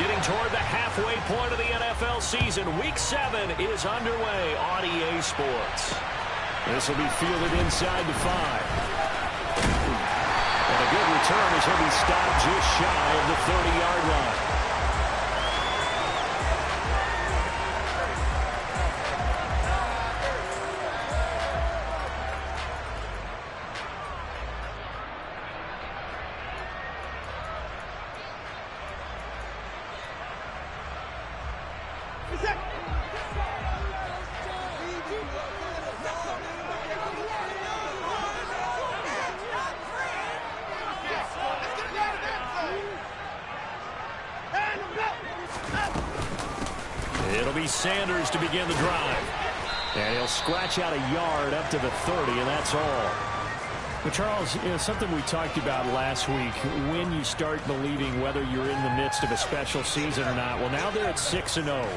Getting toward the halfway point of the NFL season. Week 7 is underway on EA Sports. This will be fielded inside the 5. And a good return as he'll be stopped just shy of the 30-yard line. It'll be Sanders to begin the drive. And he'll scratch out a yard up to the 30, and that's all. But Charles, something we talked about last week, when you start believing whether you're in the midst of a special season or not. Well, now they're at 6-0.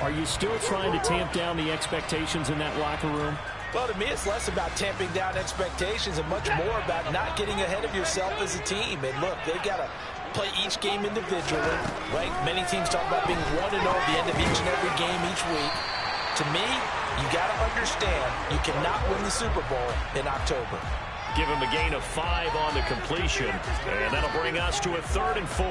Are you still trying to tamp down the expectations in that locker room? Well, to me, it's less about tamping down expectations and much more about not getting ahead of yourself as a team. And look, they've got to play each game individually, right? Many teams talk about being 1-0 at the end of each and every game each week. To me, you got to understand you cannot win the Super Bowl in October. Give him a gain of 5 on the completion, and that'll bring us to a 3rd and 4.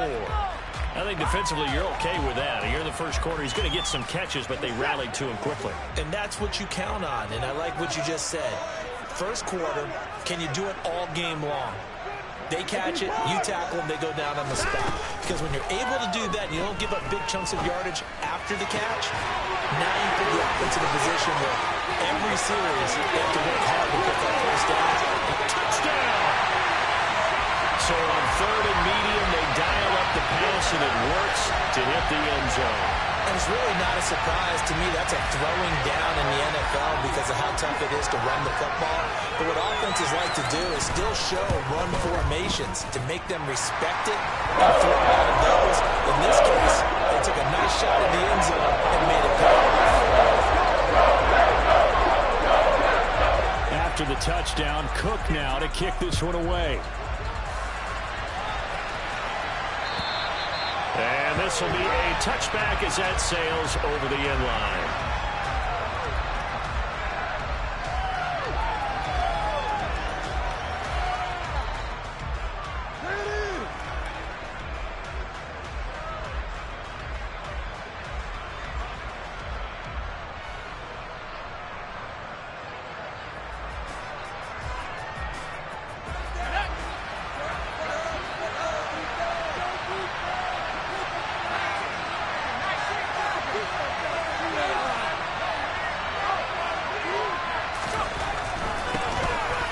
I think defensively you're okay with that. Here in the first quarter, he's going to get some catches, but they rallied to him quickly. And that's what you count on, and I like what you just said. First quarter, can you do it all game long? They catch it, you tackle them, they go down on the spot. Because when you're able to do that, you don't give up big chunks of yardage after the catch, now you put the offense in a position where every series they have to work hard to get that first down. Touchdown! So on 3rd and medium, they dial up the pass, and it works to hit the end zone. And it's really not a surprise to me. That's a throwing down in the NFL because of how tough it is to run the football. But what offenses like to do is still show run formations to make them respect it and throw out of those. In this case, they took a nice shot at the end zone and made it go. After the touchdown, Cook now to kick this one away. And this will be a touchback as that sails over the end line.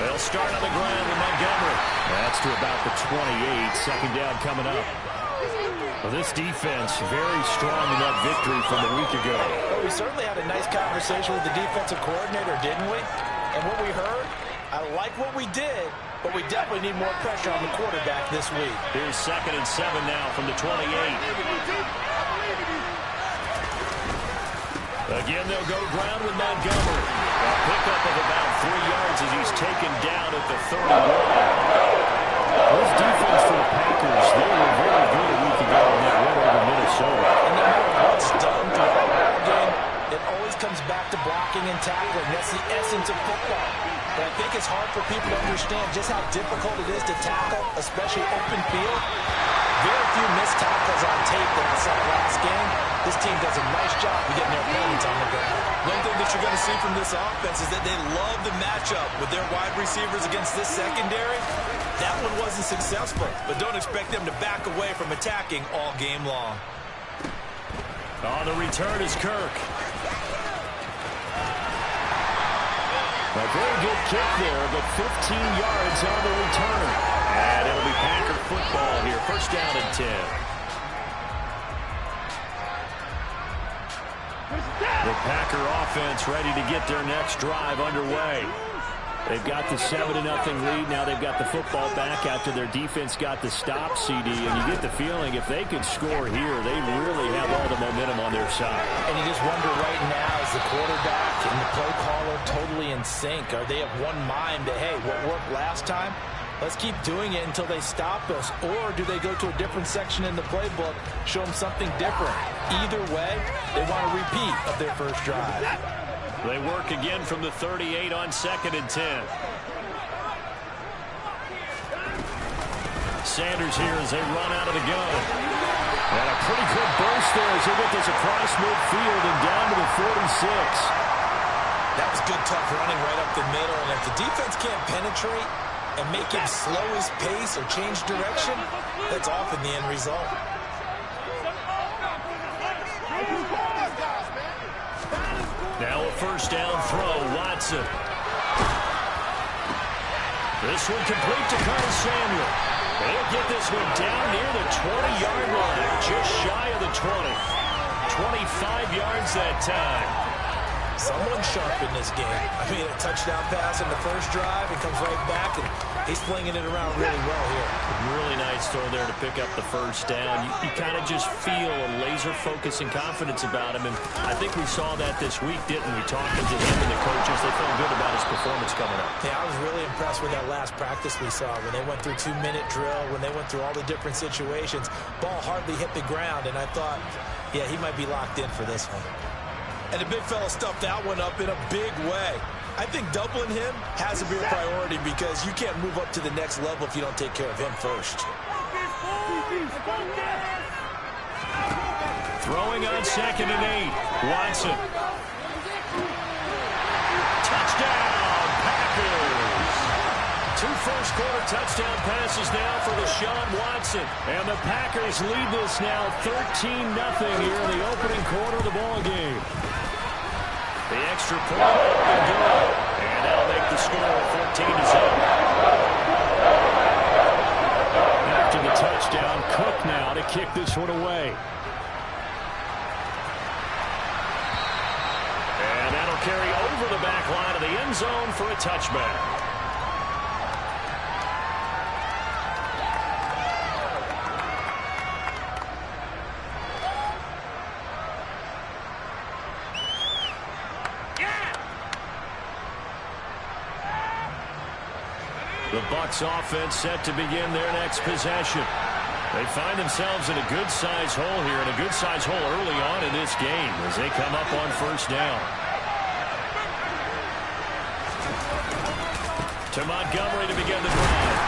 They'll start on the ground with Montgomery. That's to about the 28. Second down coming up. Well, this defense very strong in that victory from a week ago. Well, we certainly had a nice conversation with the defensive coordinator, didn't we? And what we heard, I like what we did, but we definitely need more pressure on the quarterback this week. Here's 2nd and 7 now from the 28. Again, they'll go ground with Montgomery. A pickup of about 3 yards as he's taken down at the 31. This defense for the Packers, they were very good a week ago when they went over Minnesota. And no matter what's done throughout the game, it always comes back to blocking and tackling. That's the essence of football. And I think it's hard for people to understand just how difficult it is to tackle, especially open field. Very few missed tackles on tape that I saw last game. This team does a nice job of getting their opponents on the ground. One thing that you're going to see from this offense is that they love the matchup with their wide receivers against this secondary. That one wasn't successful, but don't expect them to back away from attacking all game long. On the return is Kirk. A very good kick there, but 15 yards on the return. And it'll be Packer football here. First down and 10. The Packer offense ready to get their next drive underway. They've got the 7-0 lead. Now they've got the football back after their defense got the stop, CD. And you get the feeling if they could score here, they really have all the momentum on their side. And you just wonder right now, is the quarterback and the play caller totally in sync? Are they of one mind that, hey, what worked last time? Let's keep doing it until they stop us. Or do they go to a different section in the playbook, show them something different? Either way, they want a repeat of their first drive. They work again from the 38 on 2nd and 10. Sanders here as they run out of the gun. And a pretty good burst there as they get this across midfield and down to the 46. That was good, tough running right up the middle. And if the defense can't penetrate and make him slow his pace or change direction, that's often the end result. Now a first down throw, Watson. This one complete to Curtis Samuel. They'll get this one down near the 20-yard line, just shy of the 20. 25 yards that time. Someone sharp in this game. I mean, a touchdown pass in the first drive. He comes right back, and he's flinging it around really well here. Really nice throw there to pick up the first down. You kind of just feel a laser focus and confidence about him, and I think we saw that this week, didn't we? Talking to him and the coaches, they felt good about his performance coming up. Yeah, I was really impressed with that last practice we saw when they went through 2-minute drill, when they went through all the different situations. Ball hardly hit the ground, and I thought, yeah, he might be locked in for this one. And the big fella stuffed that one up in a big way. I think doubling him has to be a priority because you can't move up to the next level if you don't take care of him first. Throwing on 2nd and 8. Watson. Touchdown, Packers. 2 first-quarter touchdown passes now for Deshaun Watson. And the Packers lead this now 13-0 here in the opening quarter of the ball game. The extra point up and good. And that'll make the score 14-0. After the touchdown, Cook now to kick this one away. And that'll carry over the back line of the end zone for a touchback. The Bucs offense set to begin their next possession. They find themselves in a good-sized hole here, and a good-sized hole early on in this game as they come up on first down. To Montgomery to begin the drive.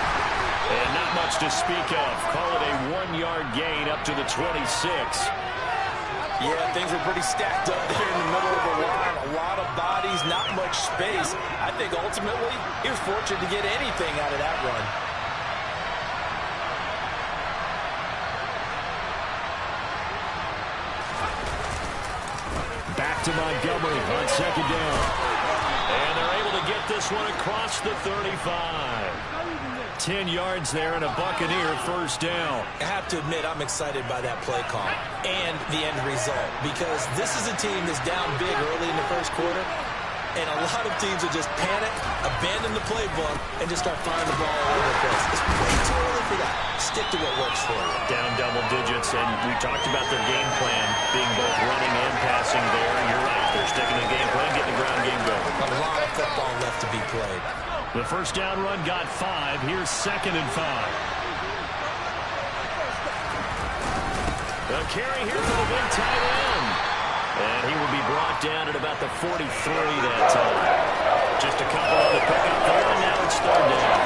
And not much to speak of. Call it a 1-yard gain up to the 26. Yeah, things were pretty stacked up there in the middle of the line. A lot of bodies, not much space. I think ultimately he was fortunate to get anything out of that run. Back to Montgomery on 2nd down. And they're able to get this one across the 35. 10 yards there and a Buccaneer first down. I have to admit, I'm excited by that play call and the end result because this is a team that's down big early in the first quarter, and a lot of teams will just panic, abandon the playbook, and just start firing the ball all over the place. It's way too early for that. Stick to what works for you. Down double digits, and we talked about their game plan being both running and passing there. You're right. They're sticking to the game plan, getting the ground game going. A lot of football left to be played. The first down run got 5. Here's 2nd and 5. The carry here for the big tight end. And he will be brought down at about the 43 that time. Just a couple of the pickup there, and now it's 3rd down.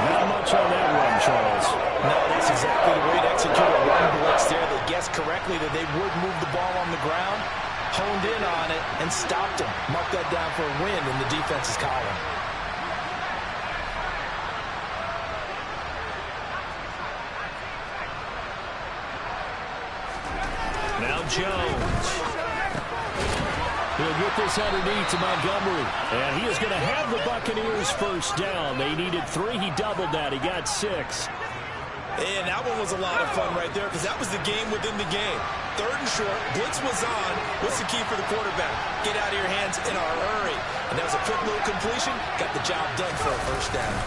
Not much on that run, Charles. No, that's exactly the way to execute a run blitz there. They guessed correctly that they would move the ball on the ground, honed in on it, and stopped him. Mark that down for a win in the defense's column. Now Jones. He'll get this underneath to Montgomery. And he is going to have the Buccaneers first down. They needed 3. He doubled that. He got 6. And that one was a lot of fun right there because that was the game within the game. 3rd and short. Blitz was on. What's the key for the quarterback? Get out of your hands in a hurry. And that was a quick little completion. Got the job done for a first down.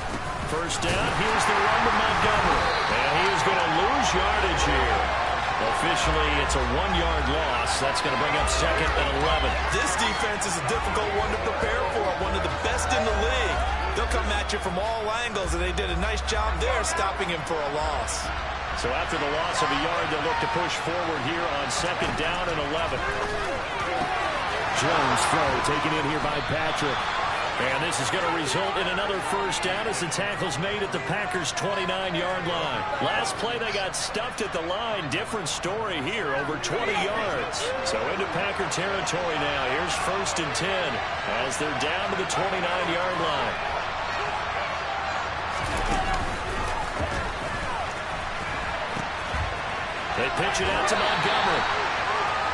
First down. Here's the run to Montgomery. And he is going to lose yardage here. Officially, it's a 1-yard loss. That's going to bring up 2nd and 11. This defense is a difficult one to prepare for. One of the best in the league. They'll come at you from all angles, and they did a nice job there stopping him for a loss. So after the loss of a yard, they'll look to push forward here on 2nd down and 11. Jones throw taken in here by Patrick. And this is going to result in another 1st down as the tackle's made at the Packers' 29-yard line. Last play, they got stuffed at the line. Different story here, over 20 yards. So into Packer territory now. Here's 1st and 10 as they're down to the 29-yard line. They pitch it out to Montgomery.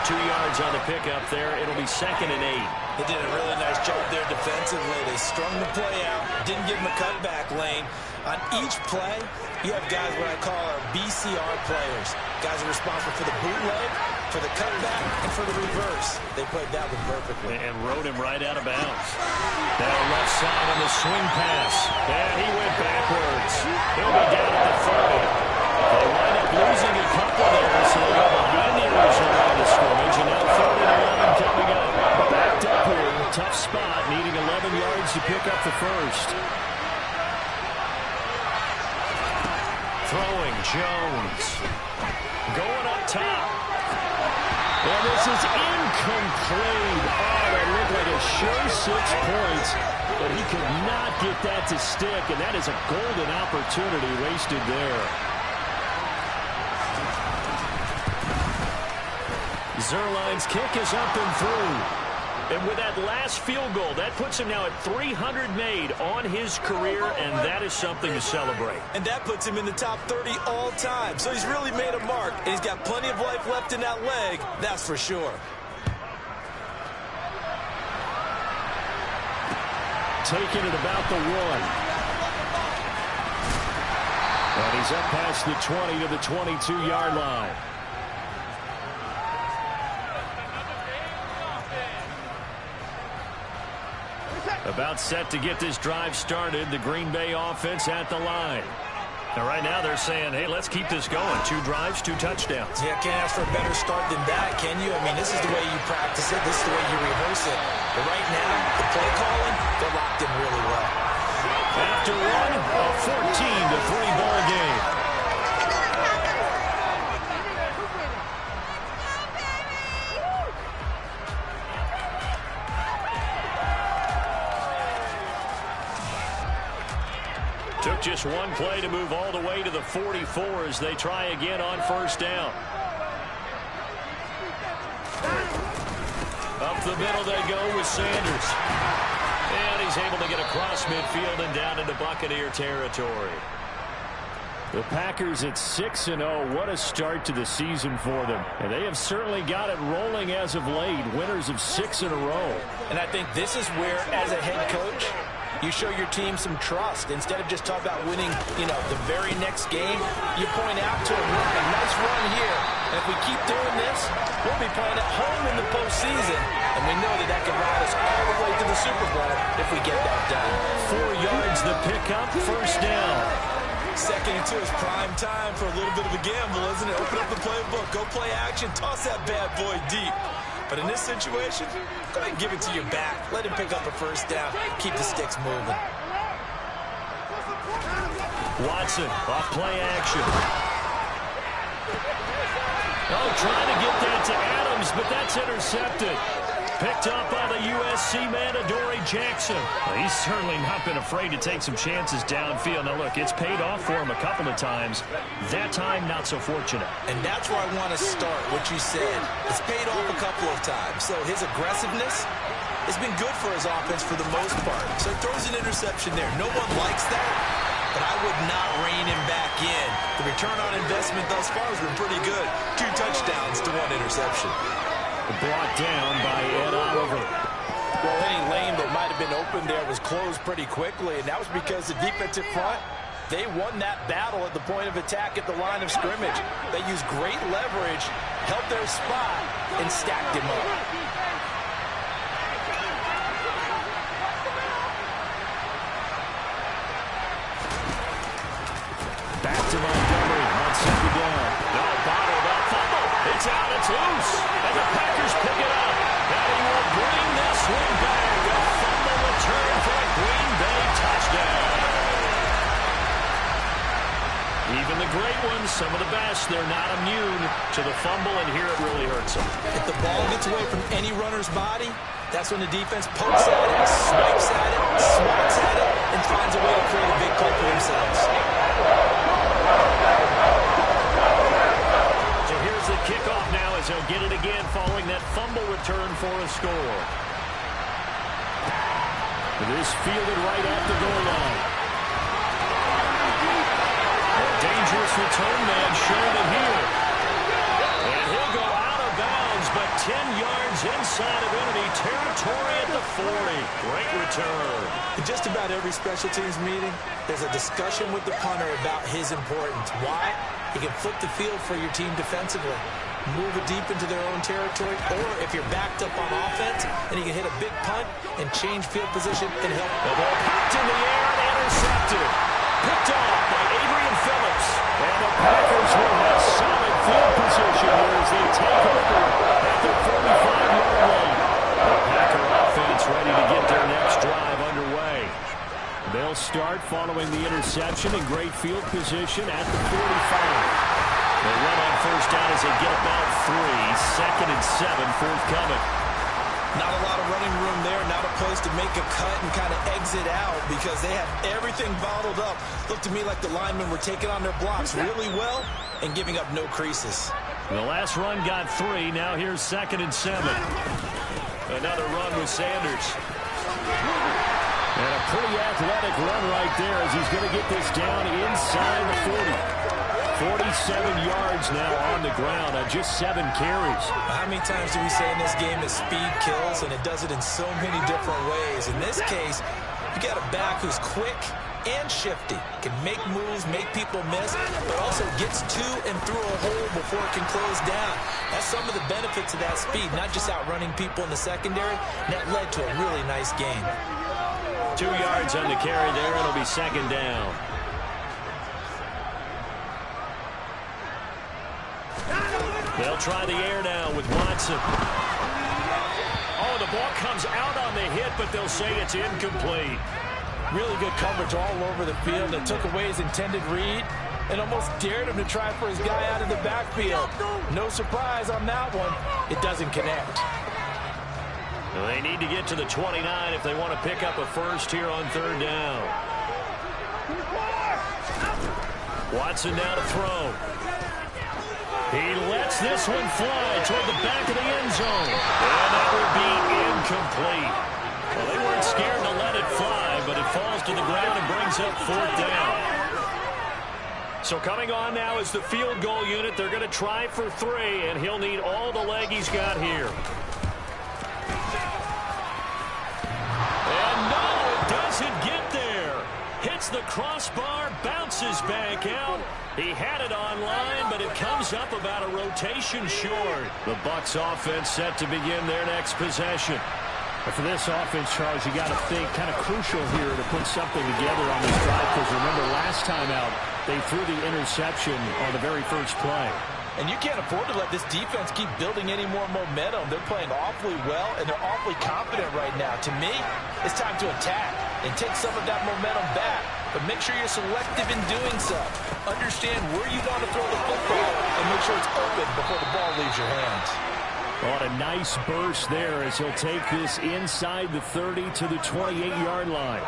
2 yards on the pickup there. It'll be 2nd and 8. They did a really nice job there defensively. They strung the play out, didn't give him a cutback lane. On each play, you have guys what I call our BCR players. Guys are responsible for the bootleg, for the cutback, and for the reverse. They played that one perfectly. And rode him right out of bounds. Now left side on the swing pass. And he went backwards. He'll be down at the 30. They wind up losing a couple there, so they go behind the original line of scrimmage, and now 3rd and 11 coming up. Backed up here, tough spot, needing 11 yards to pick up the 1st. Throwing, Jones. Going up top. And this is incomplete. Oh, that looked like a sure 6 points, but he could not get that to stick, and that is a golden opportunity wasted there. Zerline's kick is up and through. And with that last field goal, that puts him now at 300 made on his career, and that is something to celebrate. And that puts him in the top 30 all time. So he's really made a mark, and he's got plenty of life left in that leg, that's for sure. Taking it about the 1. And he's up past the 20 to the 22-yard line. About set to get this drive started. The Green Bay offense at the line. Now, right now, they're saying, hey, let's keep this going. 2 drives, 2 touchdowns. Yeah, can't ask for a better start than that, can you? I mean, this is the way you practice it. This is the way you rehearse it. But right now, the play calling, they're locked in really well. After one, a 14-3 ball game. Took just one play to move all the way to the 44 as they try again on 1st down. Up the middle they go with Sanders. And he's able to get across midfield and down into Buccaneer territory. The Packers at 6-0. What a start to the season for them. And they have certainly got it rolling as of late. Winners of 6 in a row. And I think this is where, as a head coach, you show your team some trust. Instead of just talking about winning, the very next game, you point out to them, look, a nice run here. And if we keep doing this, we'll be playing at home in the postseason. And we know that can ride us all the way to the Super Bowl if we get that done. 4 yards the pickup, 1st down. 2nd and 2 is prime time for a little bit of a gamble, isn't it? Open up the playbook, go play action, toss that bad boy deep. But in this situation, go ahead and give it to your back. Let him pick up a 1st down. Keep the sticks moving. Watson off play action. Oh, trying to get that to Adams, but that's intercepted. Picked up by the USC man, Adoree Jackson. Well, he's certainly not been afraid to take some chances downfield. Now, look, it's paid off for him a couple of times. That time, not so fortunate. And that's where I want to start, what you said. It's paid off a couple of times. So his aggressiveness has been good for his offense for the most part. So he throws an interception there. No one likes that, but I would not rein him back in. The return on investment thus far has been pretty good. 2 touchdowns to 1 interception. Brought down by Ed Oliver. Well, any lane that might have been open there was closed pretty quickly, and that was because the defensive front, they won that battle at the point of attack at the line of scrimmage. They used great leverage, held their spot, and stacked him up. Back to Montgomery on 2nd down. No, bottled up. It's out. It's loose. And the Packers pick it up. And he will bring this one back. A fumble return for a Green Bay touchdown. great ones, some of the best. They're not immune to the fumble, and here it really hurts them. If the ball gets away from any runner's body, that's when the defense pokes at it, swipes at it, swats at it, and finds a way to create a big play for themselves. So here's the kickoff now as they'll get it again following that fumble return for a score. This fielded right at the goal line. A dangerous return man showing it here. And he'll go out of bounds, but 10 yards inside of enemy territory at the 40. Great return. In just about every special teams meeting, there's a discussion with the punter about his importance. Why? He can flip the field for your team defensively, move it deep into their own territory, or if you're backed up on offense, and he can hit a big punt and change field position and help. The ball popped in the air and intercepted. Picked off by Adrian Phillips. And the Packers will have solid field position here as they take over at the 45-yard line. The Packer offense ready to get their next drive underway. They'll start following the interception in great field position at the 45. They run on first down as they get about 3. Second and 7 forthcoming. Not a lot of running room there, not a place to make a cut and kind of exit out because they have everything bottled up. Looked to me like the linemen were taking on their blocks really well and giving up no creases. The last run got 3. Now here's second and 7. Another run with Sanders. And a pretty athletic run right there as he's going to get this down inside the 40. 47 yards now on the ground on just 7 carries. How many times do we say in this game that speed kills, and it does it in so many different ways? In this case, you got a back who's quick and shifty, can make moves, make people miss, but also gets to and through a hole before it can close down. That's some of the benefits of that speed, not just outrunning people in the secondary. And that led to a really nice game. 2 yards on the carry there. It'll be second down. They'll try the air now with Watson. Oh, the ball comes out on the hit, but they'll say it's incomplete. Really good coverage all over the field. They took away his intended read and almost dared him to try for his guy out of the backfield. No surprise on that one. It doesn't connect. Well, they need to get to the 29 if they want to pick up a first here on third down. Watson now to throw. He lets this one fly toward the back of the end zone. And that will be incomplete. Well, they weren't scared to let it fly, but it falls to the ground and brings up fourth down. So coming on now is the field goal unit. They're going to try for 3, and he'll need all the leg he's got here. And no, it doesn't get there. Hits the crossbar, bounces back out. He had it online, but it comes up about a rotation short. The Bucs offense set to begin their next possession. But for this offense, Charles, you got to think kind of crucial here to put something together on this drive, because remember last time out they threw the interception on the very first play. And you can't afford to let this defense keep building any more momentum. They're playing awfully well, and they're awfully confident right now. To me, it's time to attack and take some of that momentum back. But make sure you're selective in doing so. Understand where you want to throw the football and make sure it's open before the ball leaves your hands. What a nice burst there as he'll take this inside the 30 to the 28-yard line.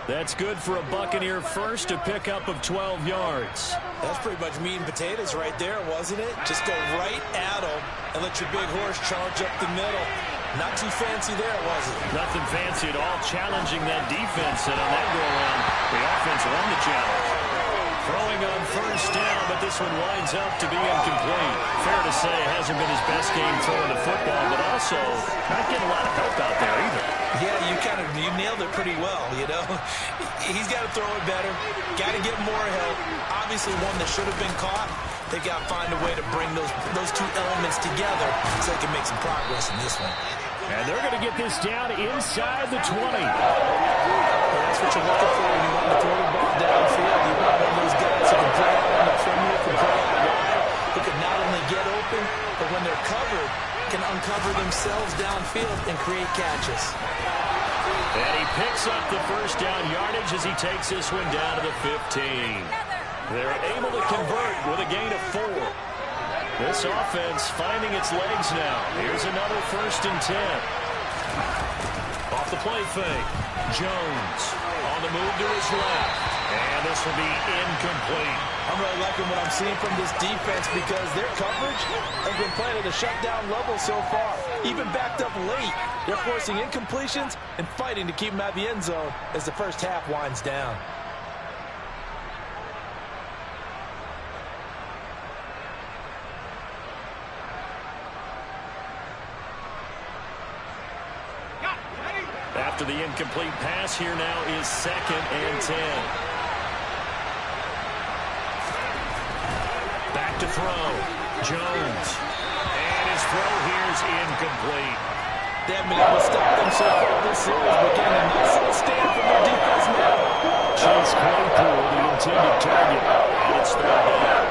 That's good for a Buccaneer first, a pickup of 12 yards. That's pretty much meat and potatoes right there, wasn't it? Just go right at him and let your big horse charge up the middle. Not too fancy there, was it? Nothing fancy at all, challenging that defense, and on that go-around, the offense won the challenge. Throwing on first down, but this one winds up to be incomplete. Fair to say, it hasn't been his best game throwing the football, but also not getting a lot of help out there either. Yeah, you nailed it pretty well, you know. He's got to throw it better, got to get more help. Obviously one that should have been caught. They got to find a way to bring those two elements together so they can make some progress in this one. And they're going to get this down inside the 20. Well, that's what you're looking for when you want to throw the ball downfield. You want one of those guys who can play out on the perimeter, can play out wide, who can not only get open, but when they're covered, can uncover themselves downfield and create catches. And he picks up the first down yardage as he takes this one down to the 15. They're able to convert with a gain of 4. This offense finding its legs now. Here's another 1st and 10. Off the play fake. Jones on the move to his left. And this will be incomplete. I'm really liking what I'm seeing from this defense because their coverage has been playing at a shutdown level so far. Even backed up late, they're forcing incompletions and fighting to keep them out of the end zone as the first half winds down. After the incomplete pass, here now is 2nd and 10. Back to throw. Jones. And his throw here is incomplete. They haven't been able to stop them so far this series, but getting a nice little stand from their defense now. Chase Claypool, the intended target. And it's 3rd down.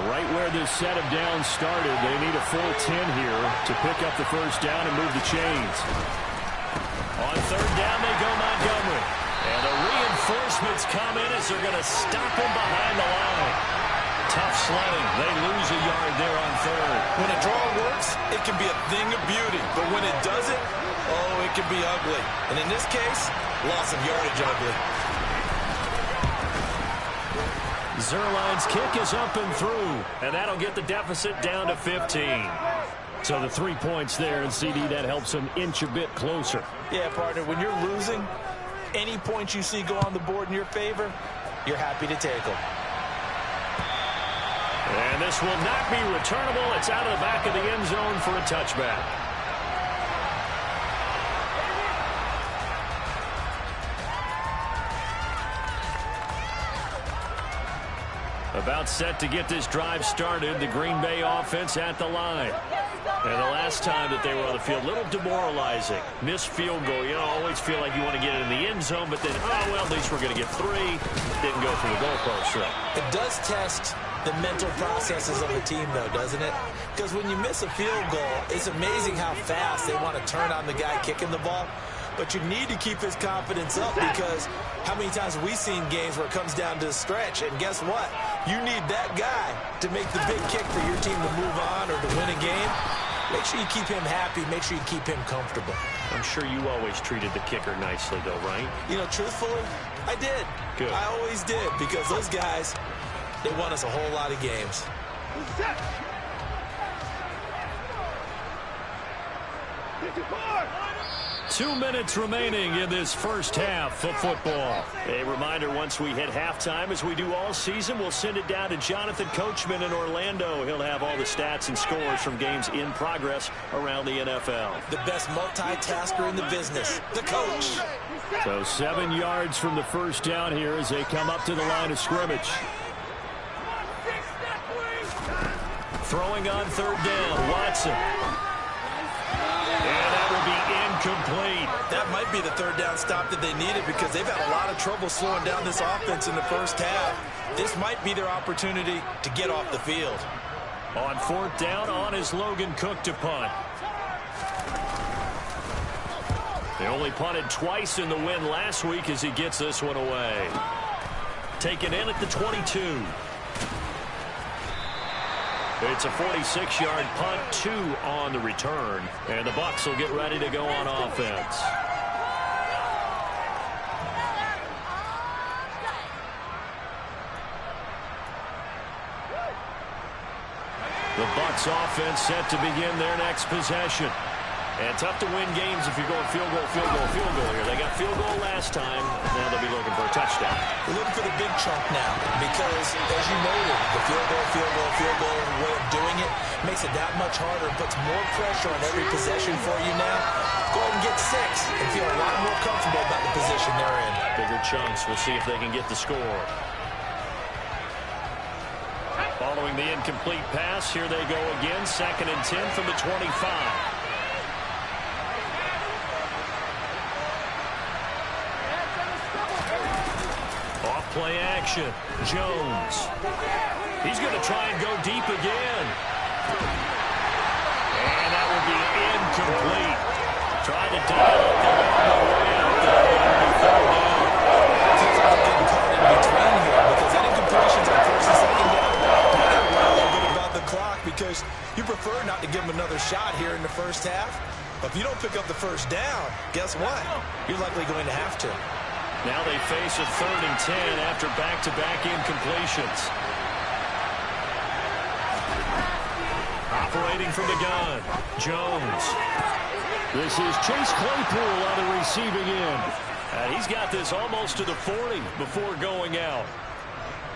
Right where this set of downs started, they need a full 10 here to pick up the 1st down and move the chains. On 3rd down, they go Montgomery. And the reinforcements come in as they're going to stop him behind the line. Tough sledding. They lose a yard there on 3rd. When a draw works, it can be a thing of beauty. But when it doesn't, oh, it can be ugly. And in this case, loss of yardage ugly. Zerline's kick is up and through, and that'll get the deficit down to 15. So the 3 points there, and CD, that helps them inch a bit closer. Yeah, partner, when you're losing, any points you see go on the board in your favor, you're happy to take them. And this will not be returnable. It's out of the back of the end zone for a touchback. About set to get this drive started, the Green Bay offense at the line. And the last time that they were on the field, a little demoralizing. Missed field goal. You know, always feel like you want to get it in the end zone, but then, oh, well, at least we're going to get 3. Didn't go for the goalpost, right? It does test the mental processes of a team, though, doesn't it? Because when you miss a field goal, it's amazing how fast they want to turn on the guy kicking the ball. But you need to keep his confidence up because how many times have we seen games where it comes down to a stretch? And guess what? You need that guy to make the big kick for your team to move on or to win a game. Make sure you keep him happy. Make sure you keep him comfortable. I'm sure you always treated the kicker nicely, though, right? You know, truthfully, I did. Good. I always did because those guys, they won us a whole lot of games. 2 minutes remaining in this first half of football. A reminder, once we hit halftime, as we do all season, we'll send it down to Jonathan Coachman in Orlando. He'll have all the stats and scores from games in progress around the NFL. The best multitasker in the business, the coach. So 7 yards from the 1st down here as they come up to the line of scrimmage. Throwing on 3rd down, Watson. And that will be incomplete. That might be the 3rd down stop that they needed because they've had a lot of trouble slowing down this offense in the first half. This might be their opportunity to get off the field. On 4th down, on is Logan Cook to punt. They only punted twice in the win last week as he gets this one away. Taken in at the 22. It's a 46-yard punt, 2 on the return. And the Bucs will get ready to go on offense. The Bucs offense set to begin their next possession. And tough to win games if you're going field goal, field goal, field goal here. They got field goal last time. Now they'll be looking for a touchdown. We're looking for the big chunk now because, as you noted, the field goal way of doing it makes it that much harder and puts more pressure on every possession for you now. Go ahead and get 6 and feel a lot more comfortable about the position they're in. Bigger chunks. We'll see if they can get the score. Following the incomplete pass, here they go again. 2nd and 10 from the 25. Play action. Jones. He's going to try and go deep again. And that will be incomplete. Trying to dial up the long way out there. choice. You prefer not to give them another shot here in the first half. But if you don't pick up the first down, guess what? You're likely going to have to. Now they face a 3rd and 10 after back-to-back incompletions. Operating from the gun, Jones. This is Chase Claypool on the receiving end. He's got this almost to the 40 before going out.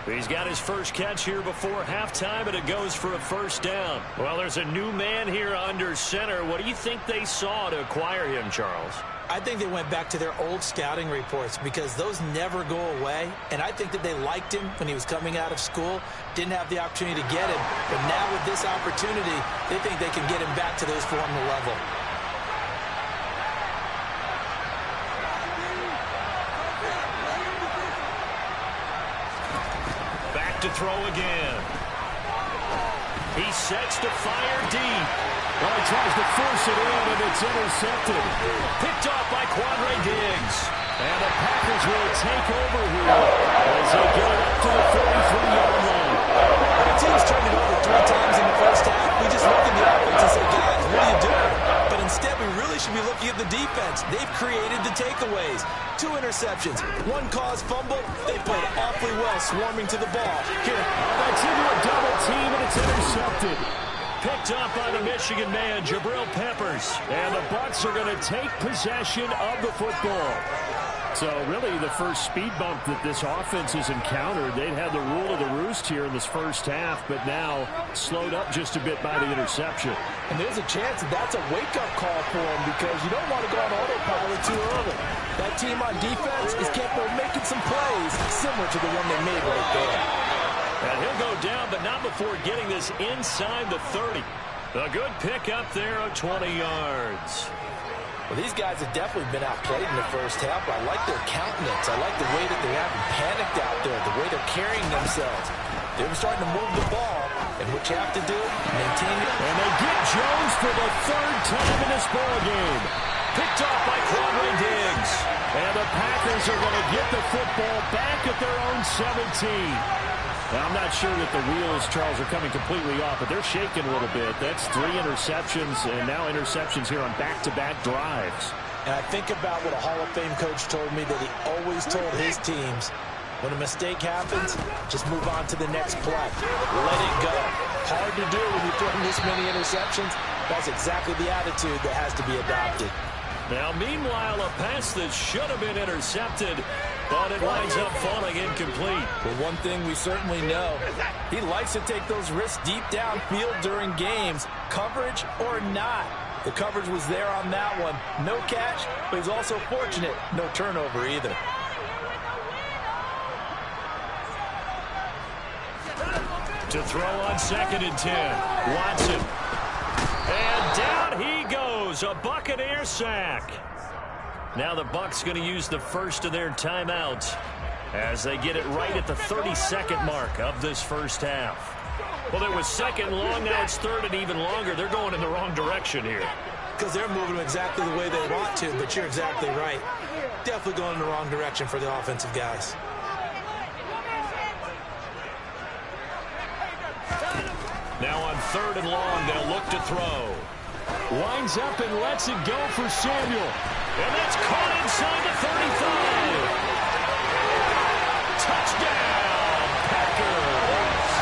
He's got his first catch here before halftime, and it goes for a first down. Well, there's a new man here under center. What do you think they saw to acquire him, Charles? I think they went back to their old scouting reports because those never go away. And I think that they liked him when he was coming out of school, didn't have the opportunity to get him. But now with this opportunity, they think they can get him back to this former level. To throw again. He sets to fire deep. Well, he tries to force it in, and it's intercepted. Picked off by Quandre Diggs. And the Packers will take over here as they get it up to the 43-yard line. When a team's turned it over 3 times in the first half, we just look at the offense and say, guys, what are you doing? But instead, we really should be looking at the defense. They've created the takeaways. 2 interceptions, 1 caused fumble. They played awfully well swarming to the ball. Here, that's into a double team, and it's intercepted. Picked up by the Michigan man, Jabril Peppers. And the Bucs are going to take possession of the football. So really the first speed bump that this offense has encountered. They'd had the rule of the roost here in this first half, but now slowed up just a bit by the interception. And there's a chance that that's a wake-up call for them because you don't want to go on autopilot too early. That team on defense is capable of making some plays similar to the one they made right there. And he'll go down, but not before getting this inside the 30. A good pick up there of 20 yards. Well, these guys have definitely been outplayed in the first half. I like their countenance. I like the way that they haven't panicked out there, the way they're carrying themselves. They're starting to move the ball, and what you have to do, maintain it. And they get Jones for the 3rd time in this ball game. Picked off by Quandre Diggs. And the Packers are going to get the football back at their own 17. Now, I'm not sure that the wheels, Charles, are coming completely off, but they're shaking a little bit. That's 3 interceptions, and now interceptions here on back-to-back drives. And I think about what a Hall of Fame coach told me that he always told his teams, when a mistake happens, just move on to the next play. Let it go. Hard to do when you're throwing this many interceptions. That's exactly the attitude that has to be adopted. Now, meanwhile, a pass that should have been intercepted, but it winds up falling incomplete. But one thing we certainly know, he likes to take those risks deep downfield during games, coverage or not. The coverage was there on that one. No catch, but he's also fortunate. No turnover either. To throw on 2nd and 10. Watson. And down he goes. A Buccaneer sack. Now the Bucs going to use the first of their timeouts as they get it right at the 32nd mark of this first half. Well, it was 2nd long, now it's 3rd and even longer. They're going in the wrong direction here. Because they're moving exactly the way they want to, but you're exactly right. Definitely going in the wrong direction for the offensive guys. Now on 3rd and long, they'll look to throw. Winds up and lets it go for Samuel. And that's caught inside the 35. Touchdown, Packers.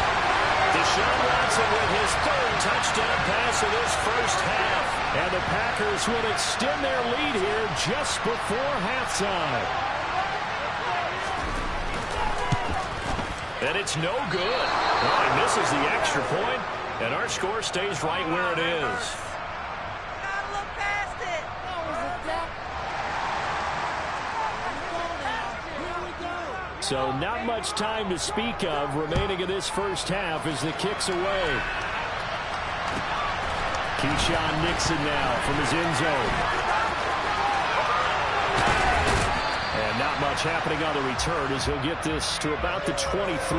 Deshaun Watson with his 3rd touchdown pass of this first half. And the Packers will extend their lead here just before halftime. And it's no good. Well, he misses the extra point, and our score stays right where it is. So not much time to speak of remaining in this first half as the kick's away. Keyshawn Nixon now from his end zone. And not much happening on the return as he'll get this to about the 23.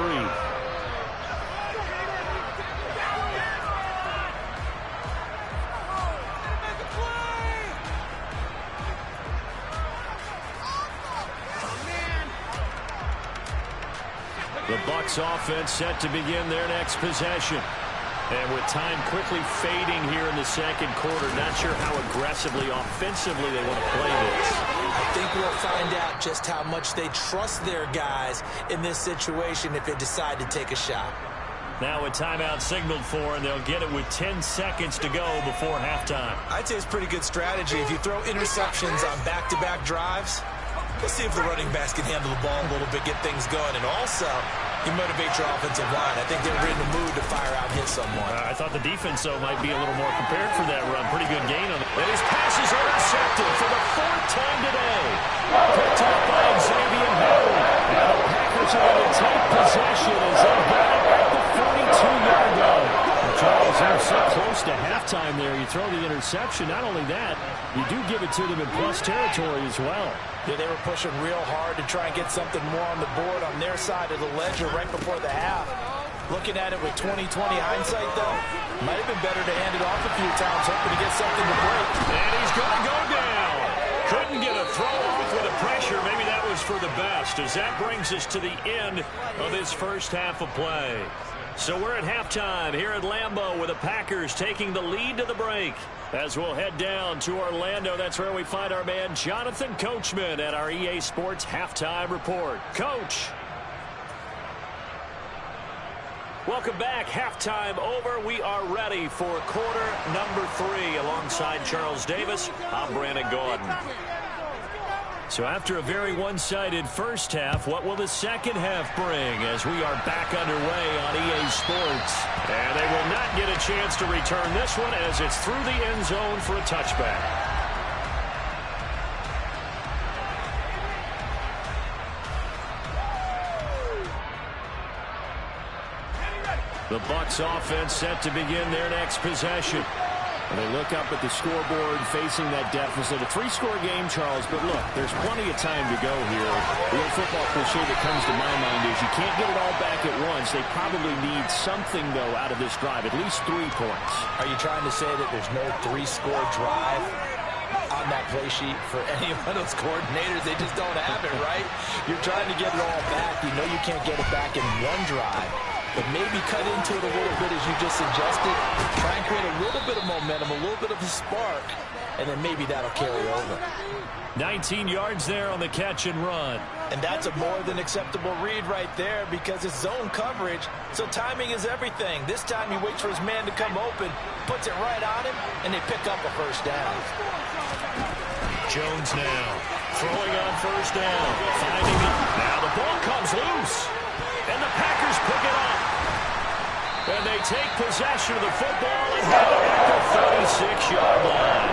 The Bucs offense set to begin their next possession. And with time quickly fading here in the second quarter, not sure how aggressively, offensively they want to play this. I think we'll find out just how much they trust their guys in this situation if they decide to take a shot. Now a timeout signaled for, and they'll get it with 10 seconds to go before halftime. I'd say it's pretty good strategy. If you throw interceptions on back-to-back drives, we'll see if the running backs can handle the ball a little bit, get things going, and also you motivate your offensive line. I think they're in the mood to fire out and hit someone. I thought the defense, though, might be a little more prepared for that run. Pretty good gain on it. And his pass is intercepted for the 4th time today. Picked up by Xavier Howard. Now the Packers are going to take possession as they got it at the 42-yard line. Charles, they're so close to halftime there. You throw the interception. Not only that, you do give it to them in plus territory as well. Yeah, they were pushing real hard to try and get something more on the board on their side of the ledger right before the half. Looking at it with 20/20 hindsight, though, might have been better to hand it off a few times, hoping to get something to break. And he's going to go down. Couldn't get a throw off with the pressure. Maybe that was for the best, as that brings us to the end of this first half of play. So we're at halftime here at Lambeau with the Packers taking the lead to the break. As we'll head down to Orlando, that's where we find our man Jonathan Coachman at our EA Sports Halftime Report. Coach. Welcome back. Halftime over. We are ready for quarter number 3 alongside Charles Davis. I'm Brandon Gordon. So after a very one-sided first half, what will the second half bring as we are back underway on EA Sports? And they will not get a chance to return this one as it's through the end zone for a touchback. The Bucs offense set to begin their next possession. And they look up at the scoreboard facing that deficit. A 3-score game, Charles, but look, there's plenty of time to go here. The old football cliche that comes to my mind is you can't get it all back at once. They probably need something, though, out of this drive, at least 3 points. Are you trying to say that there's no 3-score drive on that play sheet for any one of those coordinators? They just don't have it, right? You're trying to get it all back. You know you can't get it back in one drive. But maybe cut into it a little bit, as you just suggested. Try and create a little bit of momentum, a little bit of a spark, and then maybe that'll carry over. 19 yards there on the catch and run. And that's a more than acceptable read right there because it's zone coverage, so timing is everything. This time he waits for his man to come open, puts it right on him, and they pick up a first down. Jones now throwing on first down, finding it. Now the ball comes loose, and the Packers pick it up. And they take possession of the football and have it at the 36-yard line.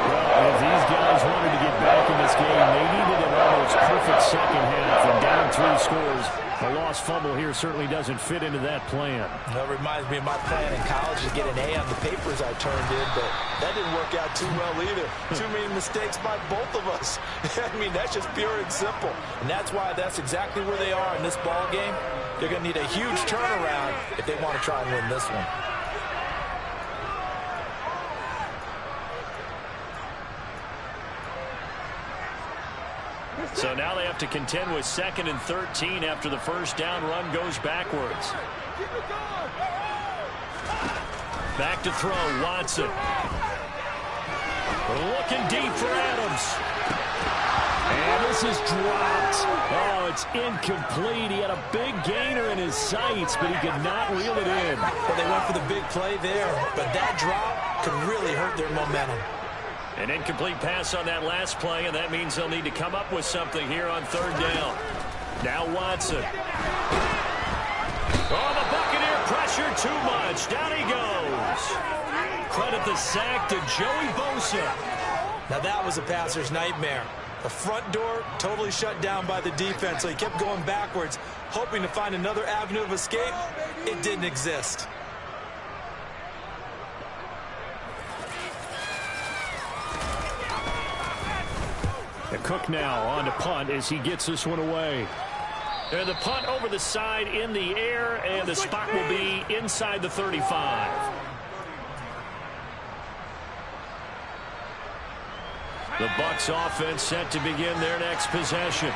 Well, if these guys wanted to get back in this game, they needed an almost perfect second half, and down 3 scores. A lost fumble here certainly doesn't fit into that plan. That reminds me of my plan in college to get an A on the papers I turned in, but that didn't work out too well either. Too many mistakes by both of us. I mean, that's just pure and simple. And that's why that's exactly where they are in this ball game. They're going to need a huge turnaround if they want to try and win this one. So now they have to contend with 2nd and 13 after the first down run goes backwards. Back to throw, Watson. Looking deep for Adams. And this is dropped. Oh, it's incomplete. He had a big gainer in his sights, but he could not reel it in. Well, they went for the big play there, but that drop could really hurt their momentum. An incomplete pass on that last play, and that means they'll need to come up with something here on 3rd down. Now Watson. Oh, the Buccaneer pressure too much. Down he goes. Credit the sack to Joey Bosa. Now that was a passer's nightmare. The front door totally shut down by the defense, so he kept going backwards, hoping to find another avenue of escape. It didn't exist. The Cook now on to punt as he gets this one away. And the punt over the side in the air, and the spot will be inside the 35. The Bucs offense set to begin their next possession.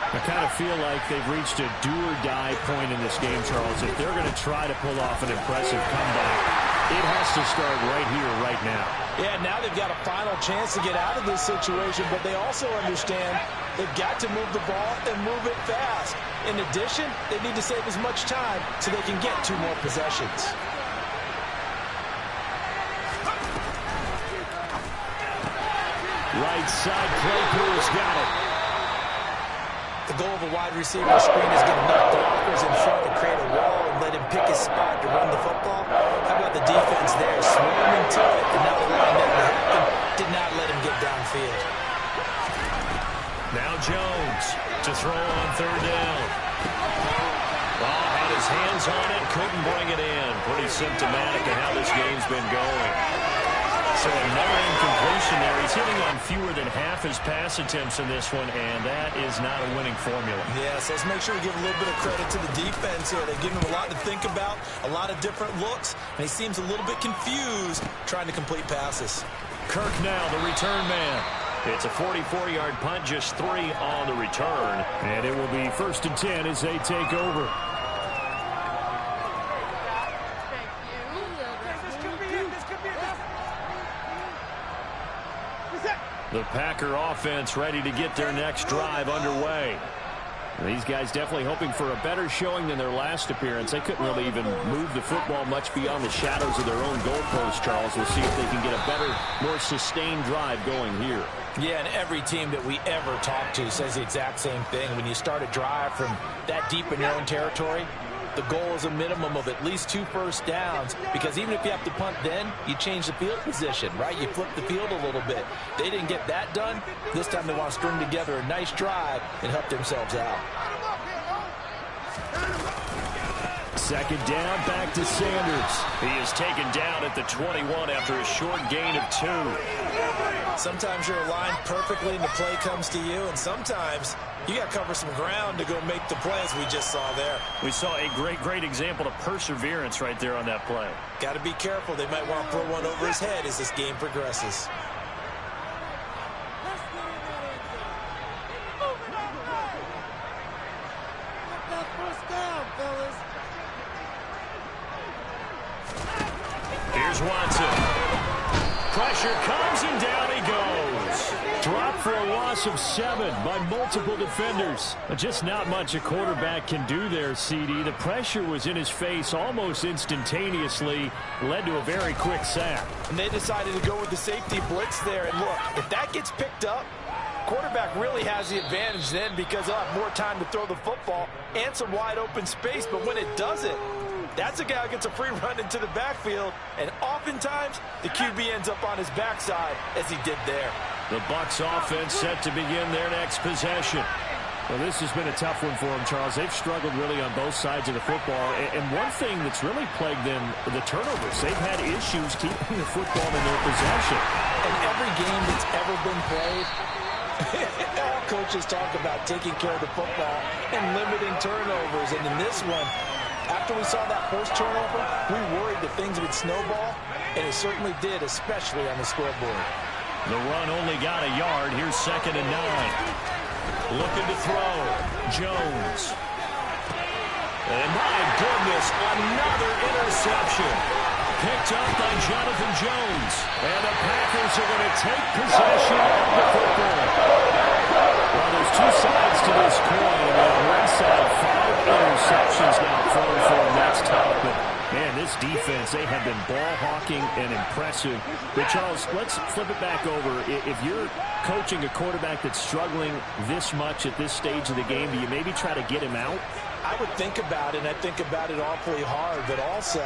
I kind of feel like they've reached a do-or-die point in this game, Charles. If they're going to try to pull off an impressive comeback, it has to start right here, right now. Yeah, now they've got a final chance to get out of this situation, but they also understand they've got to move the ball and move it fast. In addition, they need to save as much time so they can get 2 more possessions. Right side, Claypool's got it. The goal of a wide receiver screen is going to knock blockers in front and create a wall and let him pick his spot to run the football. How about the defense there, swarming to it and not allowing that to happen, did not let him get downfield. Now Jones to throw on 3rd down. Ball had his hands on it, couldn't bring it in. Pretty symptomatic of how this game's been going. So another incompletion there. He's hitting on fewer than half his pass attempts in this one, and that is not a winning formula. Yes, let's make sure we give a little bit of credit to the defense here. They've given him a lot to think about, a lot of different looks, and he seems a little bit confused trying to complete passes. Kirk now, the return man. It's a 44-yard punt, just 3 on the return, and it will be 1st and 10 as they take over. The Packer offense ready to get their next drive underway. These guys definitely hoping for a better showing than their last appearance. They couldn't really even move the football much beyond the shadows of their own goalpost, Charles. We'll see if they can get a better, more sustained drive going here. Yeah, and every team that we ever talk to says the exact same thing. When you start a drive from that deep in your own territory, the goal is a minimum of at least 2 first downs, because even if you have to punt then, you change the field position, right? You flip the field a little bit. They didn't get that done. This time they want to string together a nice drive and help themselves out. 2nd down, back to Sanders. He is taken down at the 21 after a short gain of 2. Sometimes you're aligned perfectly and the play comes to you, and sometimes you got to cover some ground to go make the play, as we just saw there. We saw a great example of perseverance right there on that play. Got to be careful. They might want to throw one over his head as this game progresses. Here's Watson. Pressure comes and down he goes. Dropped for a loss of 7 by multiple defenders. Just not much a quarterback can do there, CD. The pressure was in his face almost instantaneously. Led to a very quick sack. And they decided to go with the safety blitz there. And look, if that gets picked up, quarterback really has the advantage then, because he'll have more time to throw the football and some wide open space. But when it doesn't, that's a guy who gets a free run into the backfield, and oftentimes the QB ends up on his backside, as he did there. The Bucs offense set to begin their next possession. Well, this has been a tough one for them, Charles. They've struggled really on both sides of the football. And one thing that's really plagued them, the turnovers. They've had issues keeping the football in their possession. In every game that's ever been played, all coaches talk about taking care of the football and limiting turnovers. And in this one, after we saw that first turnover, we worried that things would snowball, and it certainly did, especially on the scoreboard. The run only got a yard. Here's 2nd and 9. Looking to throw. Jones. And my goodness, another interception. Picked up by Jonathan Jones. And the Packers are going to take possession of the football. Well, there's 2 sides to this coin. On one side, 5 interceptions now thrown for him. That's tough. But, man, this defense, they have been ball hawking and impressive. But, Charles, let's flip it back over. If you're coaching a quarterback that's struggling this much at this stage of the game, do you maybe try to get him out? I would think about it, and I think about it awfully hard, but also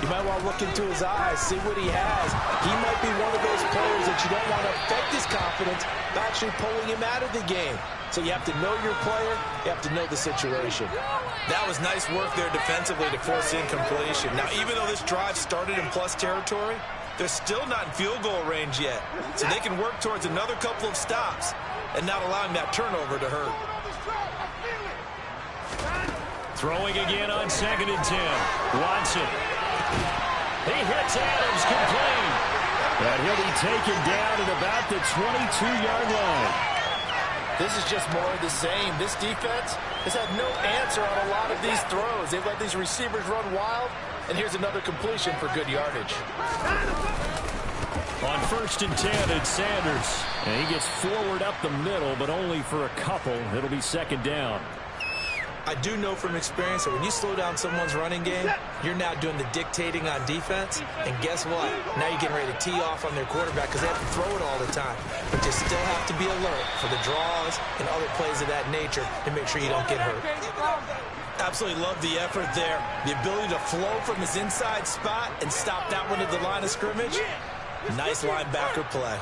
you might want to look into his eyes, see what he has. He might be one of those players that you don't want to affect his confidence by actually pulling him out of the game. So you have to know your player, you have to know the situation. That was nice work there defensively to force incompletion. Now, even though this drive started in plus territory, they're still not in field goal range yet. So they can work towards another couple of stops and not allowing that turnover to hurt. Throwing again on 2nd and 10. Watson. He hits Adams complete. And he'll be taken down at about the 22-yard line. This is just more of the same. This defense has had no answer on a lot of these throws. They've let these receivers run wild, and here's another completion for good yardage. On 1st and 10, it's Sanders. And he gets forward up the middle, but only for a couple. It'll be 2nd down. I do know from experience that when you slow down someone's running game, you're now doing the dictating on defense. And guess what? Now you're getting ready to tee off on their quarterback because they have to throw it all the time. But you still have to be alert for the draws and other plays of that nature to make sure you don't get hurt. Absolutely love the effort there. The ability to flow from his inside spot and stop that one at the line of scrimmage. Nice linebacker play.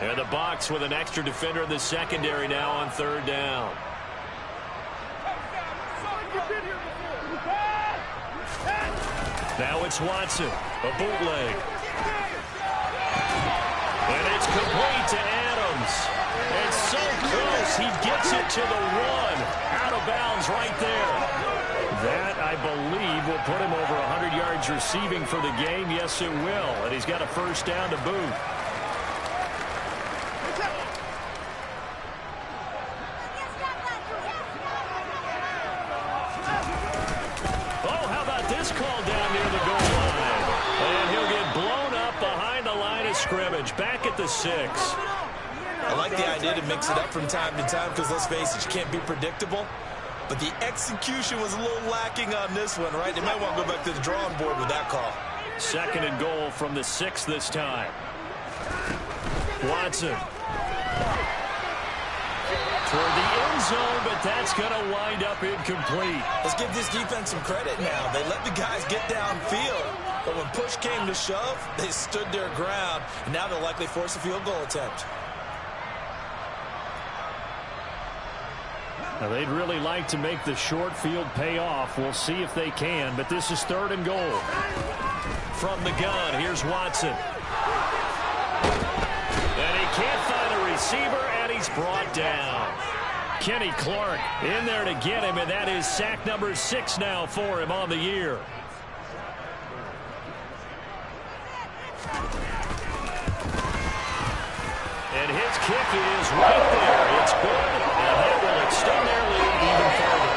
And the box with an extra defender in the secondary now on 3rd down. Now it's Watson, a bootleg. And it's complete to Adams. It's so close, he gets it to the 1. Out of bounds right there. That, I believe, will put him over 100 yards receiving for the game. Yes, it will. And he's got a 1st down to boot. Scrimmage back at the 6. I like the idea to mix it up from time to time because, let's face it, you can't be predictable. But the execution was a little lacking on this one, right? They might want to go back to the drawing board with that call. 2nd and goal from the 6 this time. Watson. Toward the end zone, but that's going to wind up incomplete. Let's give this defense some credit now. They let the guys get downfield. But when push came to shove, they stood their ground, and now they'll likely force a field goal attempt. Now, they'd really like to make the short field pay off. We'll see if they can, but this is 3rd and goal. From the gun, here's Watson. And he can't find a receiver, and he's brought down. Kenny Clark in there to get him, and that is sack number 6 now for him on the year. And his kick is right there. It's good, and that will extend their lead even further.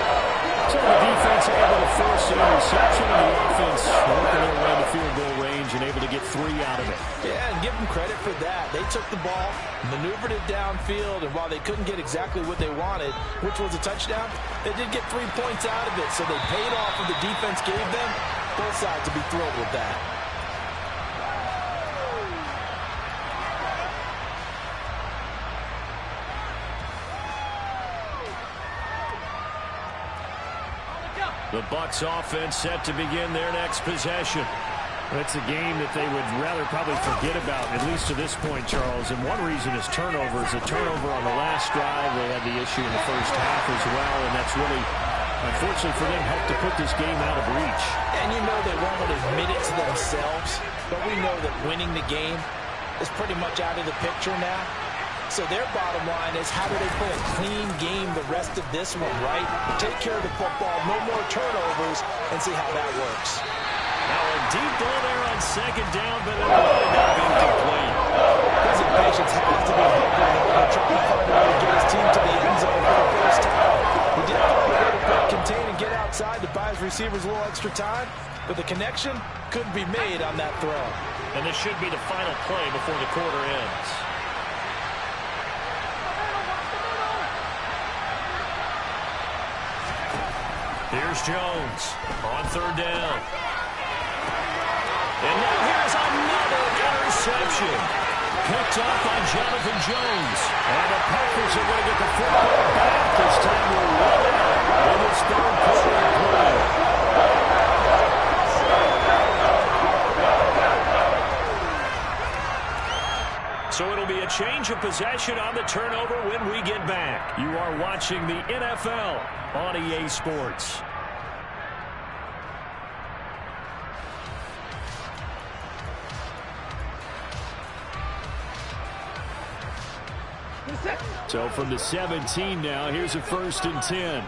So the defense able to force an interception, and the offense working their way to field goal range and able to get 3 out of it. Yeah, and give them credit for that. They took the ball, maneuvered it downfield, and while they couldn't get exactly what they wanted, which was a touchdown, they did get 3 points out of it, so they paid off what the defense gave them. Both sides to be thrilled with that. The Bucs offense set to begin their next possession. It's a game that they would rather probably forget about, at least to this point, Charles. And one reason is turnovers. A turnover on the last drive. They had the issue in the first half as well, and that's really, unfortunately for them, helped to put this game out of reach. And you know they won't admit it to themselves, but we know that winning the game is pretty much out of the picture now. So their bottom line is, how do they play a clean game the rest of this one, right? Take care of the football, no more turnovers, and see how that works. Now a deep ball there on 2nd down, but it ended up incomplete. His impatience has to be helping trying to find a way to get his team to the end zone for the first time. He did find a way to break, contain, and get outside to buy his receivers a little extra time, but the connection couldn't be made on that throw. And this should be the final play before the quarter ends. Here's Jones on 3rd down. And now here's another interception. Picked up by Jonathan Jones. And the Packers are going to get the football back as time will run out in this 3rd quarter of play. So it'll be a change of possession on the turnover when we get back. You are watching the NFL on EA Sports. So from the 17 now, here's a 1st and 10.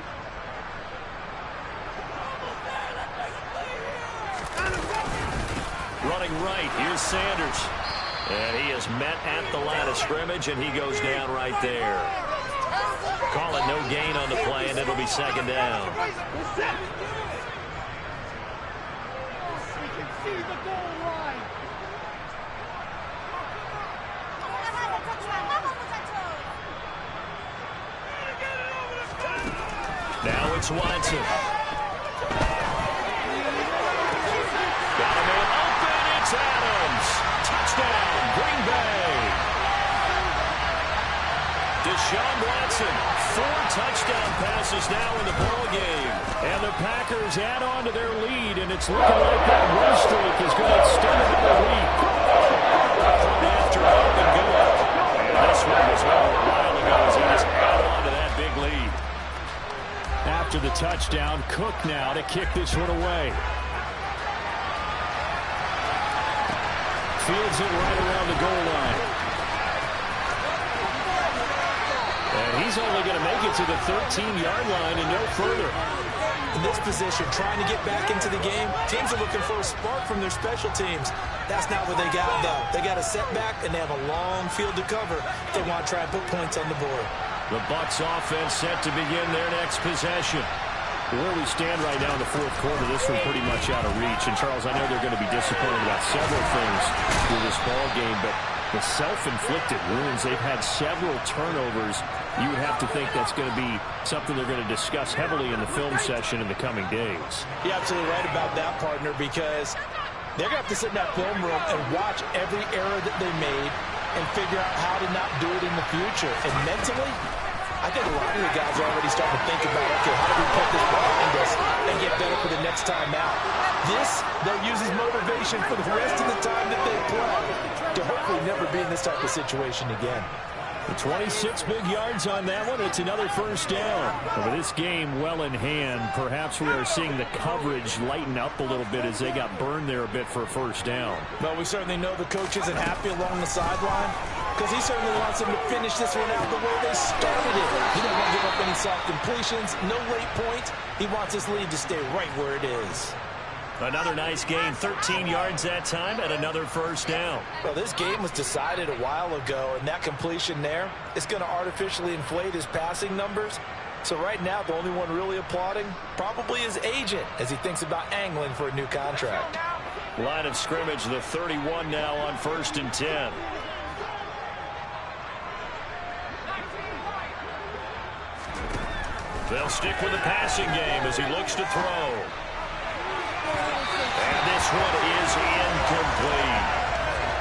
Running right, here's Sanders. And he is met at the line of scrimmage, and he goes down right there. Call it no gain on the play, and it'll be second down. Now it's Watson. Got a man open. It's Adams. Touchdown, Green Bay. Deshaun Watson, 4 touchdown passes now in the ball game. And the Packers add on to their lead, and it's looking like that win streak is going to extend another week. After up and good. And this one was over a while ago as he just added on to that big lead. After the touchdown, Cook now to kick this one away. Fields it right around the goal line. And he's only going to make it to the 13-yard line and no further. In this position, trying to get back into the game, teams are looking for a spark from their special teams. That's not what they got, though. They got a setback, and they have a long field to cover if they want to try and put points on the board. The Bucs offense set to begin their next possession. Where we stand right now in the fourth quarter, this one pretty much out of reach. And, Charles, I know they're going to be disappointed about several things through this ball game, but the self-inflicted wounds, they've had several turnovers. You would have to think that's going to be something they're going to discuss heavily in the film session in the coming days. You're absolutely right about that, partner, because they're going to have to sit in that film room and watch every error that they made and figure out how to not do it in the future. And mentally, I think a lot of the guys are already starting to think about, okay, how do we put this behind us and get better for the next time out? This, they'll use as motivation for the rest of the time that they play to hopefully never be in this type of situation again. 26 big yards on that one. It's another first down. With this game well in hand, perhaps we are seeing the coverage lighten up a little bit as they got burned there a bit for a first down. Well, we certainly know the coach isn't happy along the sideline because he certainly wants them to finish this one out the way they started it. He doesn't want to give up any soft completions, no late points. He wants his lead to stay right where it is. Another nice gain, 13 yards that time, and another first down. Well, this game was decided a while ago, and that completion there is going to artificially inflate his passing numbers. So right now, the only one really applauding probably his agent as he thinks about angling for a new contract. Line of scrimmage, the 31 now on 1st and 10. They'll stick with the passing game as he looks to throw. And this one is incomplete.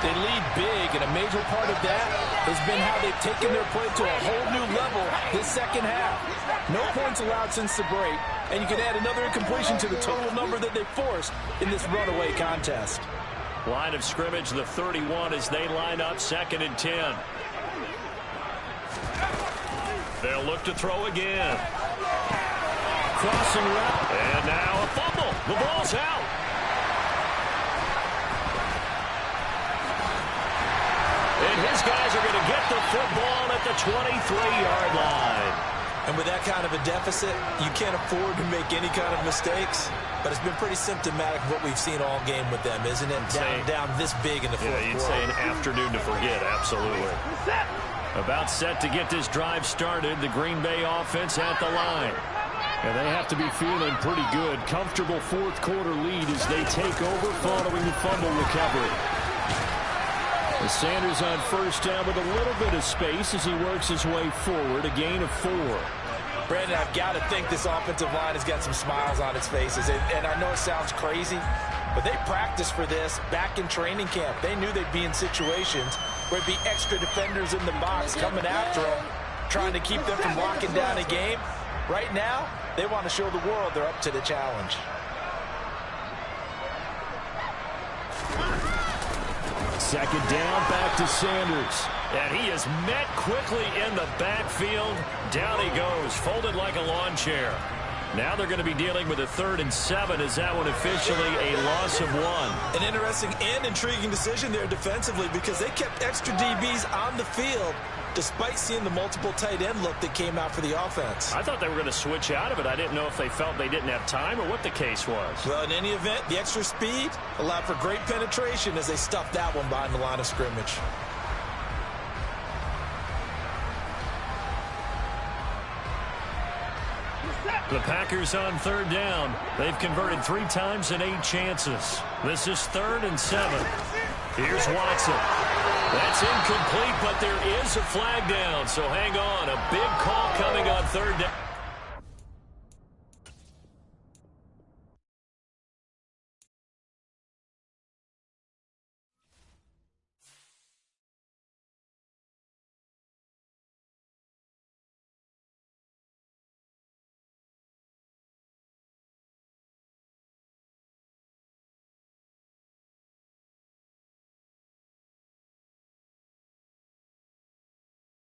They lead big, and a major part of that has been how they've taken their play to a whole new level this second half. No points allowed since the break, and you can add another incompletion to the total number that they forced in this runaway contest. Line of scrimmage, the 31 as they line up 2nd and 10. They'll look to throw again. Crossing route. And now a fumble. The ball's out. And his guys are going to get the football at the 23-yard line. And with that kind of a deficit, you can't afford to make any kind of mistakes. But it's been pretty symptomatic of what we've seen all game with them, isn't it? Down this big in the fourth quarter. You'd say an afternoon to forget, absolutely. About set to get this drive started, the Green Bay offense at the line. And they have to be feeling pretty good. Comfortable fourth quarter lead as they take over following the fumble recovery. Sanders on first down with a little bit of space as he works his way forward. A gain of 4. Brandon, I've got to think this offensive line has got some smiles on its faces. And I know it sounds crazy, but they practiced for this back in training camp. They knew they'd be in situations where it'd be extra defenders in the box coming after them, trying to keep them from locking down a game. Right now, they want to show the world they're up to the challenge. Second down, back to Sanders. And he is met quickly in the backfield. Down he goes, folded like a lawn chair. Now they're going to be dealing with a 3rd and 7 as that one officially a loss of 1. An interesting and intriguing decision there defensively because they kept extra DBs on the field despite seeing the multiple tight end look that came out for the offense. I thought they were going to switch out of it. I didn't know if they felt they didn't have time or what the case was. Well, in any event, the extra speed allowed for great penetration as they stuffed that one behind the line of scrimmage. The Packers on third down. They've converted 3 times in 8 chances. This is 3rd and 7. Here's Watson. That's incomplete, but there is a flag down, so hang on. A big call coming on third down.